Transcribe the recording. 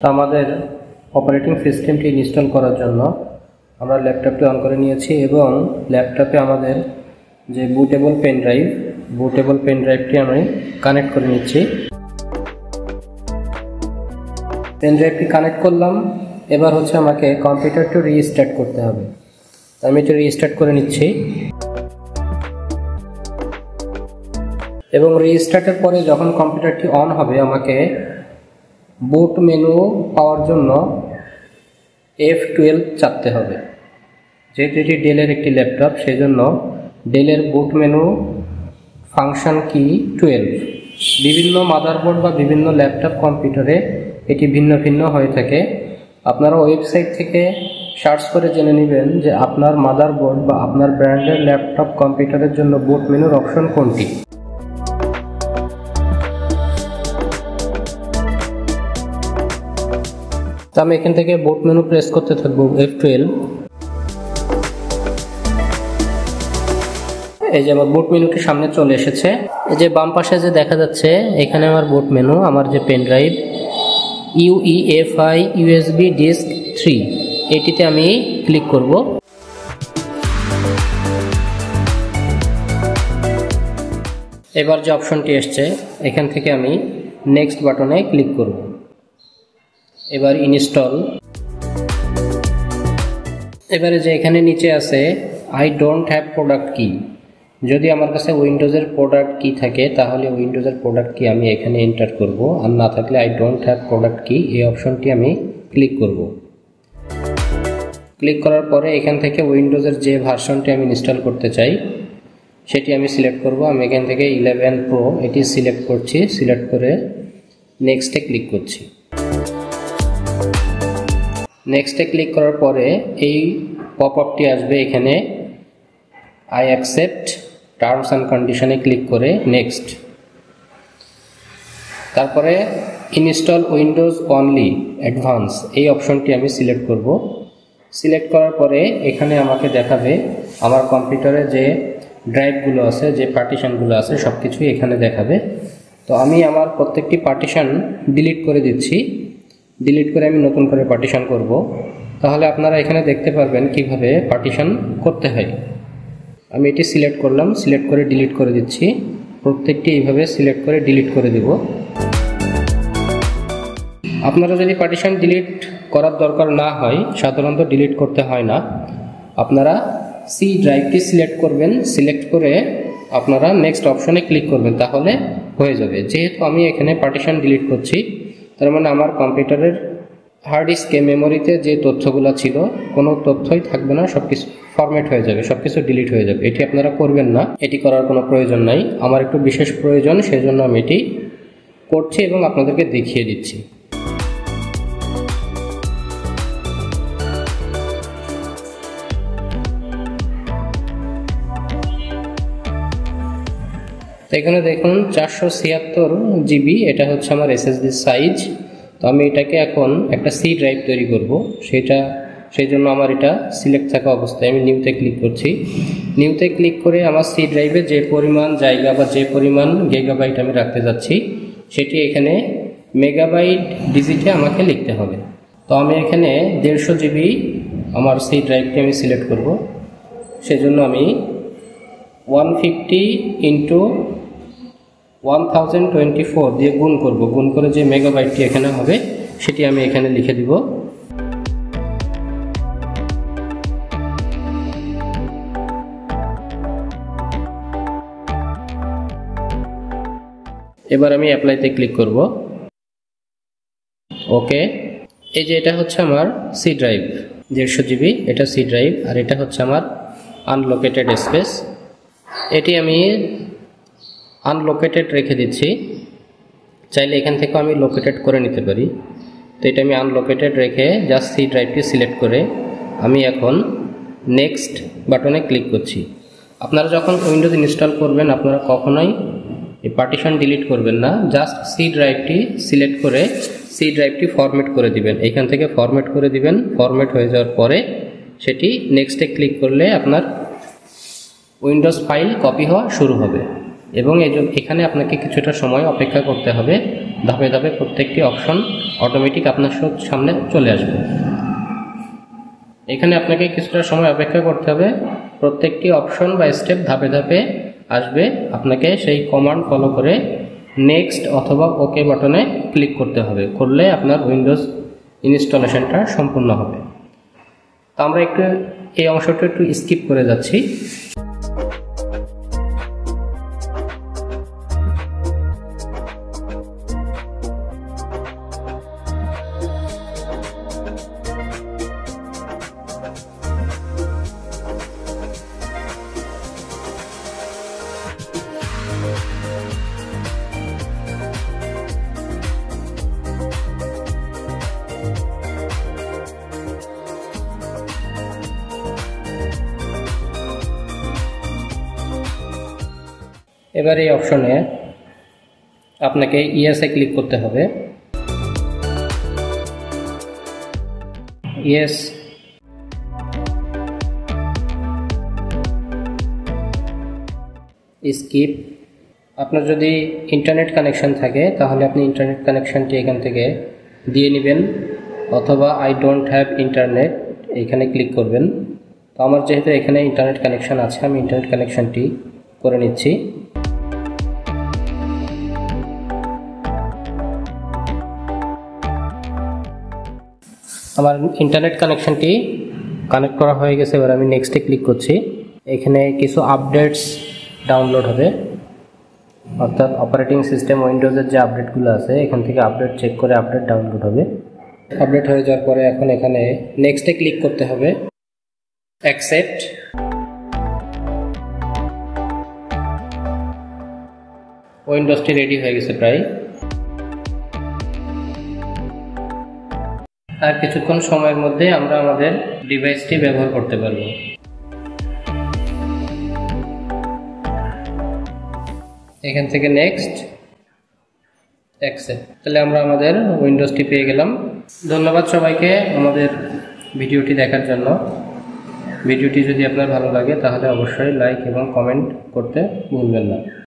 তো আমাদের অপারেটিং সিস্টেমটি ইনস্টল করার জন্য আমরা ল্যাপটপটি অন করে নিয়েছি এবং ল্যাপটপে আমাদের যে বুটেবল পেন ড্রাইভটি আমি কানেক্ট করে নিচ্ছি। পেন ড্রাইভটি কানেক্ট করলাম। এবার হচ্ছে আমাকে কম্পিউটারটি রিস্টার্ট করতে হবে। আমি এটা রিস্টার্ট করে নিচ্ছি এবং রিস্টার্টের পরে যখন কম্পিউটারটি অন হবে আমাকে বুট মেনু পাওয়ার জন্য F12 চাপতে হবে। যেহেতু এটি ডেলের একটি ল্যাপটপ, সেই জন্য ডেলের বুট মেনু ফাংশন কি 12। বিভিন্ন মাদারবোর্ড বা বিভিন্ন ল্যাপটপ কম্পিউটারে এটি ভিন্ন ভিন্ন হয়ে থাকে। আপনারা ওয়েবসাইট থেকে সার্চ করে জেনে নেবেন যে আপনার মাদারবোর্ড বা আপনার ব্র্যান্ডের ল্যাপটপ কম্পিউটারের জন্য বুট মেনুর অপশন কোনটি। তো আমি এখান থেকে বুট মেনু প্রেস করতে থাকবো F12। এই যে আমার বুট মেনুটি সামনে চলে এসেছে। এই যে বাম পাশে যে দেখা যাচ্ছে এখানে আমার বুট মেনু, আমার যে pen drive UEFI USB disk 3 এটিতে আমি ক্লিক করব। এবার যে অপশনটি এসছে এখান থেকে আমি নেক্সট বাটনে ক্লিক করব। এবার ইনস্টল। এবারে যে এখানে নিচে আছে আই ডোন্ট হ্যাভ প্রোডাক্ট কি, যদি আমার কাছে উইন্ডোজের প্রোডাক্ট কি থাকে তাহলে উইন্ডোজের প্রোডাক্ট কি আমি এখানে এন্টার করব, আর না থাকলে আই ডোন্ট হ্যাভ প্রোডাক্ট কি এই অপশনটি আমি ক্লিক করব। ক্লিক করার পরে এখান থেকে উইন্ডোজের যে ভার্সনটি আমি ইনস্টল করতে চাই সেটি আমি সিলেক্ট করব। আমি এখান থেকে 11 Pro এটি সিলেক্ট করছি। সিলেক্ট করে নেক্সটে ক্লিক করছি। নেক্সটে ক্লিক করার পরে এই পপআপটি আসবে, এখানে আই অ্যাকসেপ্ট টার্মস অ্যান্ড কন্ডিশনে ক্লিক করে নেক্সট। তারপরে ইনস্টল উইন্ডোজ অনলি অ্যাডভান্স এই অপশনটি আমি সিলেক্ট করব। সিলেক্ট করার পরে এখানে আমাকে দেখাবে আমার কম্পিউটারে যে ড্রাইভগুলো আছে, যে পার্টিশনগুলো আছে সব কিছুই এখানে দেখাবে। তো আমি আমার প্রত্যেকটি পার্টিশন ডিলিট করে দিচ্ছি। ডিলিট করে আমি নতুন করে পার্টিশন করব। তাহলে আপনারা এখানে দেখতে পারবেন কিভাবে পার্টিশন করতে হয়। আমি এটি সিলেক্ট করলাম, সিলেক্ট করে ডিলিট করে দিচ্ছি। প্রত্যেকটি এইভাবে সিলেক্ট করে ডিলিট করে দেব। আপনারা যদি পার্টিশন ডিলিট করার দরকার না হয়, সাধারণত ডিলিট করতে হয় না, আপনারা সি ড্রাইভটি সিলেক্ট করবেন। সিলেক্ট করে আপনারা নেক্সট অপশনে ক্লিক করবেন, তাহলে হয়ে যাবে। যেহেতু আমি এখানে পার্টিশন ডিলিট করছি, তার মানে আমার কম্পিউটারের হার্ড ডিস্কে মেমোরিতে যে তথ্যগুলো ছিল কোনো তথ্যই থাকবে না, সব কিছু ফরম্যাট হয়ে যাবে, সব কিছু ডিলিট হয়ে যাবে। এটি আপনারা করবেন না, এটি করার কোনো প্রয়োজন নাই। আমার একটু বিশেষ প্রয়োজন, সেজন্য আমি এটি করছি এবং আপনাদেরকে দেখিয়ে দিচ্ছি। তো এখানে দেখুন 476 GB এটা হচ্ছে আমার SSD সাইজ। তো আমি এটাকে এখন একটা সি ড্রাইভ তৈরি করব, সেই জন্য আমার এটা সিলেক্ট থাকা অবস্থায় আমি নিউতে ক্লিক করছি। নিউতে ক্লিক করে আমার সি ড্রাইভে যে পরিমাণ জায়গা বা যে পরিমাণ গিগাবাইট আমি রাখতে যাচ্ছি সেটি এখানে মেগাবাইট ডিজিটে আমাকে লিখতে হবে। তো আমি এখানে 150 GB আমার সি ড্রাইভটি আমি সিলেক্ট করব। সেজন্য আমি 150 × 1024 দিয়ে গুণ করব। গুণ করে যে মেগাবাইটটি এখানে হবে সেটি আমি এখানে লিখে দিব। এবার আমি অ্যাপ্লাইতে ক্লিক করব। ওকে। এই যে এটা হচ্ছে আমার সি ড্রাইভ 150 GB, এটা সি ড্রাইভ, আর এটা হচ্ছে আমার আনলোকেটেড স্পেস। এটি আমি আনলোকেটেড রেখে দিচ্ছি, চাইলে এখান থেকে আমি লোকেটেড করে নিতে পারি। তো এটা আমি আনলোকেটেড রেখে জাস্ট সি ড্রাইভটি সিলেক্ট করে আমি এখন নেক্সট বাটনে ক্লিক করছি। আপনারা যখন উইন্ডোজ ইনস্টল করবেন আপনারা কখনোই এই পার্টিশন ডিলিট করবেন না, জাস্ট সি ড্রাইভটি সিলেক্ট করে সি ড্রাইভটি ফরম্যাট করে দিবেন। এখান থেকে ফরম্যাট করে দিবেন। ফরম্যাট হয়ে যাওয়ার পরে সেটি নেক্সটে ক্লিক করলে আপনার উইন্ডোজ ফাইল কপি হওয়া শুরু হবে এবং এখানে আপনাকে কিছুটা সময় অপেক্ষা করতে হবে। ধাপে ধাপে প্রত্যেকটি অপশন অটোমেটিক আপনার সামনে চলে আসবে। এখানে আপনাকে কিছুটা সময় অপেক্ষা করতে হবে, প্রত্যেকটি অপশন বা স্টেপ ধাপে ধাপে আসবে। আপনাকে সেই কমান্ড ফলো করে নেক্সট অথবা ওকে বাটনে ক্লিক করতে হবে, করলে আপনার উইন্ডোজ ইনস্টলেশনটা সম্পূর্ণ হবে। তো আমরা এই অংশটা একটু স্কিপ করে যাচ্ছি। এবার এই অপশনে আপনাকে ইয়েসে ক্লিক করতে হবে। Yes, skip. আপনার যদি ইন্টারনেট কানেকশন থাকে তাহলে আপনি ইন্টারনেট কানেকশনটি এখান থেকে দিয়ে নেবেন, অথবা আই ডোন্ট হ্যাভ ইন্টারনেট এখানে ক্লিক করবেন। তো আমার যেহেতু এখানে ইন্টারনেট কানেকশন আছে, আমি ইন্টারনেট কানেকশনটি করে নিচ্ছি। আমার ইন্টারনেট কানেকশনটি কানেক্ট করা হয়ে গেছে। এবার আমি নেক্সটে ক্লিক করছি। এখানে কিছু আপডেটস ডাউনলোড হবে, অর্থাৎ অপারেটিং সিস্টেম উইন্ডোজের যে আপডেটগুলো আছে এখান থেকে আপডেট চেক করে আপডেট ডাউনলোড হবে। আপডেট হয়ে যাওয়ার পরে এখন এখানে নেক্সটে ক্লিক করতে হবে, অ্যাকসেপ্ট। উইন্ডোজটি রেডি হয়ে গেছে প্রায়। আর কিছুক্ষণ সময়ের মধ্যে আমরা আমাদের ডিভাইসটি ব্যবহার করতে পারব। এখান থেকে নেক্সট, অ্যাকসেপ্ট। তাহলে আমরা আমাদের উইন্ডোজটি পেয়ে গেলাম। ধন্যবাদ সবাইকে আমাদের ভিডিওটি দেখার জন্য। ভিডিওটি যদি আপনার ভালো লাগে তাহলে অবশ্যই লাইক এবং কমেন্ট করতে ভুলবেন না।